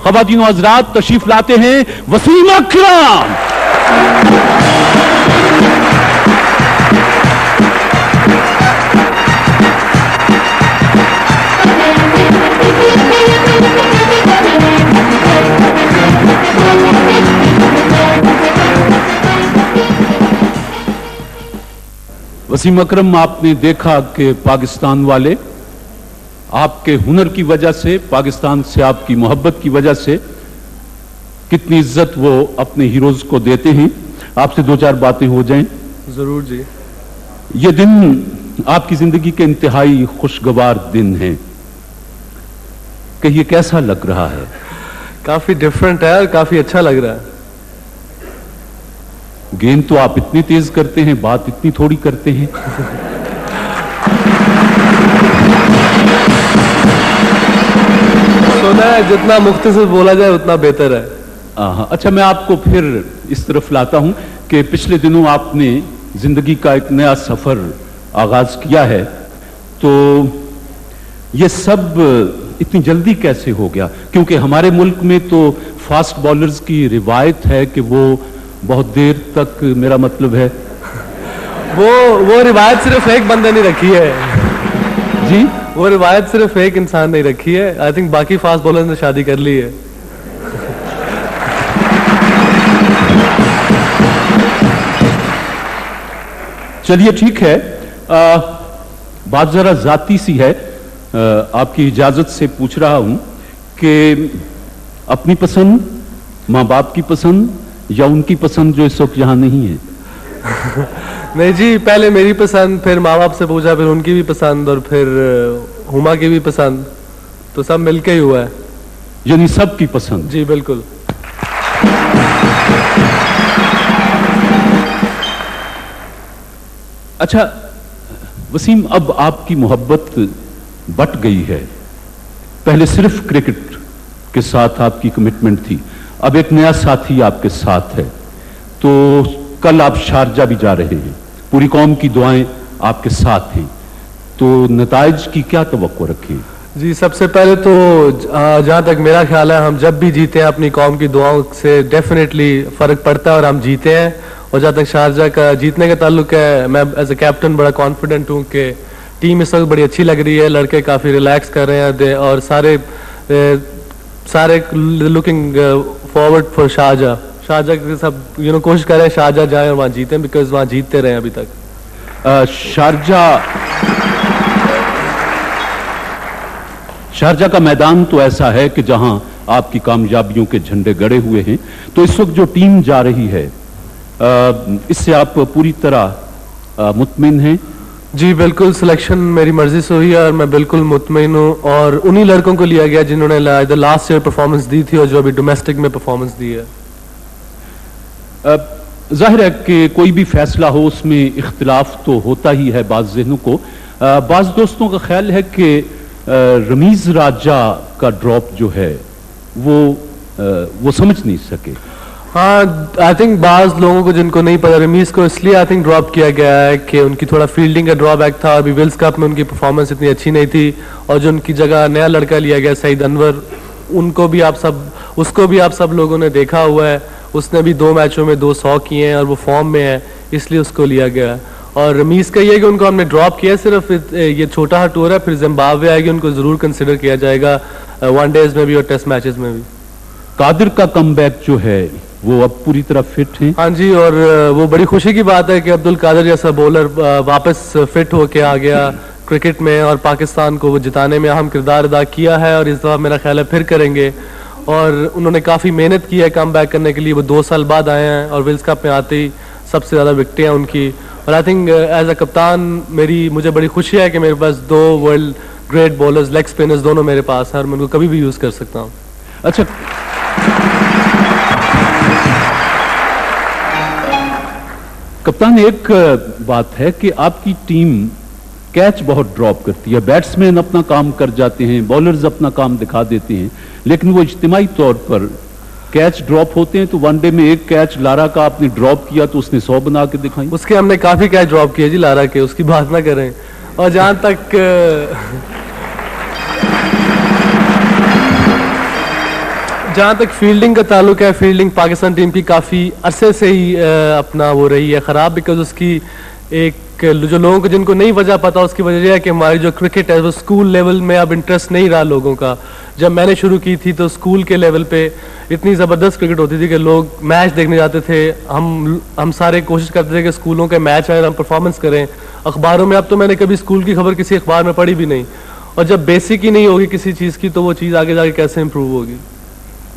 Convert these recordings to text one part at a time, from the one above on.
ख़वातीन व हज़रात, तशरीफ लाते हैं वसीम अकरम। वसीम अकरम, आपने देखा कि पाकिस्तान वाले आपके हुनर की वजह से, पाकिस्तान से आपकी मोहब्बत की वजह से कितनी इज्जत वो अपने हीरोज को देते हैं। आपसे दो चार बातें हो जाएं। जरूर जी। ये दिन आपकी जिंदगी के इंतहाई खुशगवार दिन है, कि ये कैसा लग रहा है? काफी डिफरेंट है और काफी अच्छा लग रहा है। गेंद तो आप इतनी तेज करते हैं, बात इतनी थोड़ी करते हैं। सुना है जितना मुख्तसर बोला जाए उतना बेहतर है। अच्छा, मैं आपको फिर इस तरफ लाता हूं कि पिछले दिनों आपने जिंदगी का एक नया सफर आगाज किया है, तो ये सब इतनी जल्दी कैसे हो गया? क्योंकि हमारे मुल्क में तो फास्ट बॉलर्स की रिवायत है कि वो बहुत देर तक, मेरा मतलब है वो रिवायत सिर्फ एक बंदे ने रखी है जी, वो रिवायत सिर्फ एक इंसान ने रखी है। आई थिंक बाकी फास्ट बॉलर ने शादी कर ली है। चलिए ठीक है, बात जरा जाती सी है। आपकी इजाजत से पूछ रहा हूं कि अपनी पसंद, माँ बाप की पसंद या उनकी पसंद जो इस वक्त यहां नहीं है? नहीं जी, पहले मेरी पसंद, फिर माँ बाप से पूछा, फिर उनकी भी पसंद और फिर हुमा की भी पसंद, तो सब मिलके ही हुआ है। यानी सबकी पसंद? जी बिल्कुल। अच्छा वसीम, अब आपकी मोहब्बत बट गई है। पहले सिर्फ क्रिकेट के साथ आपकी कमिटमेंट थी, अब एक नया साथी आपके साथ है। तो कल आप शारजा भी जा रहे हैं, पूरी कौम की दुआएं आपके साथ हैं, तो नताइज की क्या तवक्को रखें? जी, सबसे पहले तो जहाँ तक मेरा ख्याल है, हम जब भी जीते हैं अपनी कौम की दुआओं से डेफिनेटली फर्क पड़ता है और हम जीते हैं। और जहाँ तक शारजा का जीतने का ताल्लुक है, मैं एज ए कैप्टन बड़ा कॉन्फिडेंट हूँ कि टीम इस वक्त बड़ी अच्छी लग रही है, लड़के काफ़ी रिलैक्स कर रहे हैं और सारे लुकिंग फॉरवर्ड फॉर शारजा के सब कोशिश कर रहे हैं शारजा जाए और वहाँ जीतें, बिकॉज वहाँ जीतते रहे अभी तक। शारजा का मैदान तो ऐसा है कि जहां आपकी कामयाबियों के झंडे गड़े हुए हैं। तो इस वक्त जो टीम जा रही है, इससे आप पूरी तरह मुतमिन हैं? जी बिल्कुल, सिलेक्शन मेरी मर्जी से हुई है और मैं बिल्कुल मुतमिन हूँ। और उन्हीं लड़कों को लिया गया जिन्होंने लास्ट ईयर परफॉर्मेंस दी थी और जो अभी डोमेस्टिक में परफॉर्मेंस दी है। जाहिर है कि कोई भी फैसला हो उसमें इख्तिलाफ तो होता ही है बाज़ ज़हनों को। बाज़ दोस्तों का ख्याल है कि रमीज राजा का ड्रॉप जो है वो समझ नहीं सके। हाँ, आई थिंक बाज़ लोगों को जिनको नहीं पता, रमीज को इसलिए आई थिंक ड्रॉप किया गया है कि उनकी थोड़ा फील्डिंग का ड्रॉबैक था। अभी विल्स कप में उनकी परफॉर्मेंस इतनी अच्छी नहीं थी और जो उनकी जगह नया लड़का लिया गया सईद अनवर, उसको भी आप सब लोगों ने देखा हुआ है। उसने भी 2 मैचों में 2 100 किए हैं और वो फॉर्म में है, इसलिए उसको लिया गया है। और रमीज का ये है कि उनको हमने ड्रॉप किया, सिर्फ ये छोटा सा टूर है, फिर जिम्बाब्वे आएगी, उनको जरूर कंसिडर किया जाएगा वनडेज में भी और टेस्ट मैचेस में भी। कादिर का कमबैक जो है वो अब पूरी तरह फिट है? हाँ जी, और वो बड़ी खुशी की बात है कि अब्दुल कादिर जैसा बॉलर वापस फिट होके आ गया क्रिकेट में और पाकिस्तान को वो जिताने में अहम किरदार अदा किया है और इस दफा मेरा ख्याल है फिर करेंगे। और उन्होंने काफ़ी मेहनत की है कम बैक करने के लिए। वो 2 साल बाद आए हैं और विल्स कप में आते ही सबसे ज़्यादा विकेटें हैं उनकी। और आई थिंक एज अ कप्तान मुझे बड़ी खुशी है कि मेरे पास 2 world great bowlers, leg spinners दोनों मेरे पास हैं और मैं उनको कभी भी यूज़ कर सकता हूँ। अच्छा, कप्तान, एक बात है कि आपकी टीम कैच बहुत ड्रॉप करती है। बैट्समैन अपना काम कर जाते हैं, बॉलर्स अपना काम दिखा देते हैं, लेकिन वो इज्तिमाई तौर पर कैच ड्रॉप होते हैं। तो वनडे में एक कैच लारा का आपने ड्रॉप किया तो उसने 100 बना के दिखाई। उसके हमने काफ़ी कैच ड्रॉप किए जी लारा के, उसकी बात ना करें। और जहाँ जहाँ तक फील्डिंग का ताल्लुक है, फील्डिंग पाकिस्तान टीम की काफ़ी अरसे से ही अपना वो रही है ख़राब, बिकॉज उसकी एक जो लोगों को जिनको नहीं वजह पता उसकी वजह यह है कि हमारी जो क्रिकेट है वो स्कूल लेवल में अब इंटरेस्ट नहीं रहा लोगों का। जब मैंने शुरू की थी तो स्कूल के लेवल पे इतनी ज़बरदस्त क्रिकेट होती थी कि लोग मैच देखने जाते थे। हम सारे कोशिश करते थे कि स्कूलों के मैच आए, हम परफॉर्मेंस करें। अखबारों में अब तो मैंने कभी स्कूल की खबर किसी अखबार में पढ़ी भी नहीं, और जब बेसिक ही नहीं होगी किसी चीज़ की तो वो चीज़ आगे जाके कैसे इंप्रूव होगी।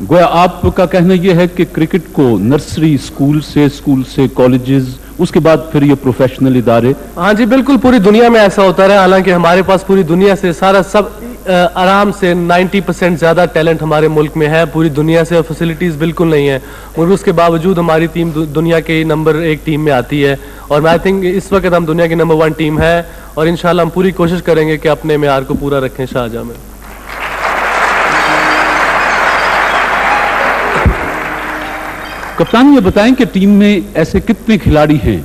गोया आपका कहना यह है कि क्रिकेट को नर्सरी स्कूल से कॉलेजेस, उसके बाद फिर ये प्रोफेशनल इदारे। हाँ जी बिल्कुल, पूरी दुनिया में ऐसा होता रहा। हालांकि हमारे पास पूरी दुनिया से सब आराम से 90% ज़्यादा टैलेंट हमारे मुल्क में है पूरी दुनिया से, और फैसिलिटीज़ बिल्कुल नहीं है, मगर उसके बावजूद हमारी टीम दुनिया के नंबर 1 टीम में आती है। और मैं थिंक इस वक्त हम दुनिया की नंबर 1 टीम है, और इंशाल्लाह हम पूरी कोशिश करेंगे कि अपने मेयार को पूरा रखें शारजाह में। कप्तान ये बताएं कि टीम में ऐसे कितने खिलाड़ी हैं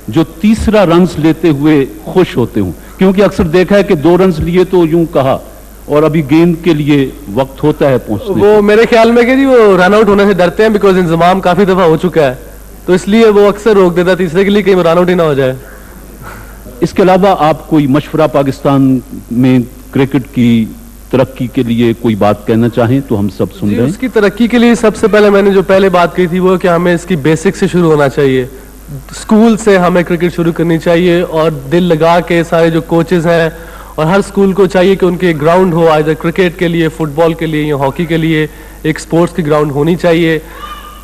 जो तीसरा रन्स लेते हुए खुश होते हों, क्योंकि अक्सर देखा है कि 2 रन्स लिए तो यूं कहा, और अभी गेंद के लिए वक्त होता है पहुंचने। वो मेरे ख्याल में कि जी वो रन आउट होने से डरते हैं, बिकॉज इंतजाम काफी दफा हो चुका है, तो इसलिए वो अक्सर रोक देता है तीसरे के लिए, कहीं रन आउट ही ना हो जाए। इसके अलावा आप कोई मशवरा पाकिस्तान में क्रिकेट की तरक्की के लिए कोई बात कहना चाहें तो हम सब सुन रहे हैं। उसकी तरक्की के लिए सबसे पहले मैंने जो पहले बात कही थी वो कि हमें इसकी बेसिक से शुरू होना चाहिए। स्कूल से हमें क्रिकेट शुरू करनी चाहिए, और दिल लगा के सारे जो कोचेज हैं और हर स्कूल को चाहिए कि उनके ग्राउंड हो, आइदर क्रिकेट के लिए, फुटबॉल के लिए या हॉकी के लिए एक स्पोर्ट्स की ग्राउंड होनी चाहिए,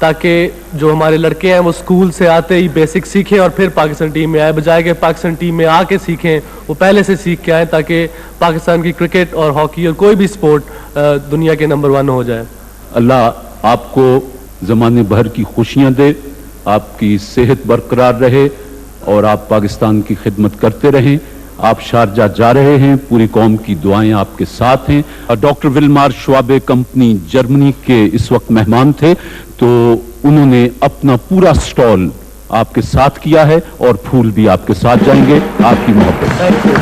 ताकि जो हमारे लड़के हैं वो स्कूल से आते ही बेसिक सीखें और फिर पाकिस्तान टीम में आए, बजाय कि पाकिस्तान टीम में आके सीखें, वो पहले से सीख के आए, ताकि पाकिस्तान की क्रिकेट और हॉकी और कोई भी स्पोर्ट दुनिया के नंबर 1 हो जाए। अल्लाह आपको ज़माने भर की खुशियां दे, आपकी सेहत बरकरार रहे और आप पाकिस्तान की खिदमत करते रहें। आप शारजाह जा रहे हैं, पूरी कौम की दुआएं आपके साथ हैं। Doctor Wilmar Schwabe company Germany के इस वक्त मेहमान थे, तो उन्होंने अपना पूरा स्टॉल आपके साथ किया है और फूल भी आपके साथ जाएंगे। आपकी मोहब्बत।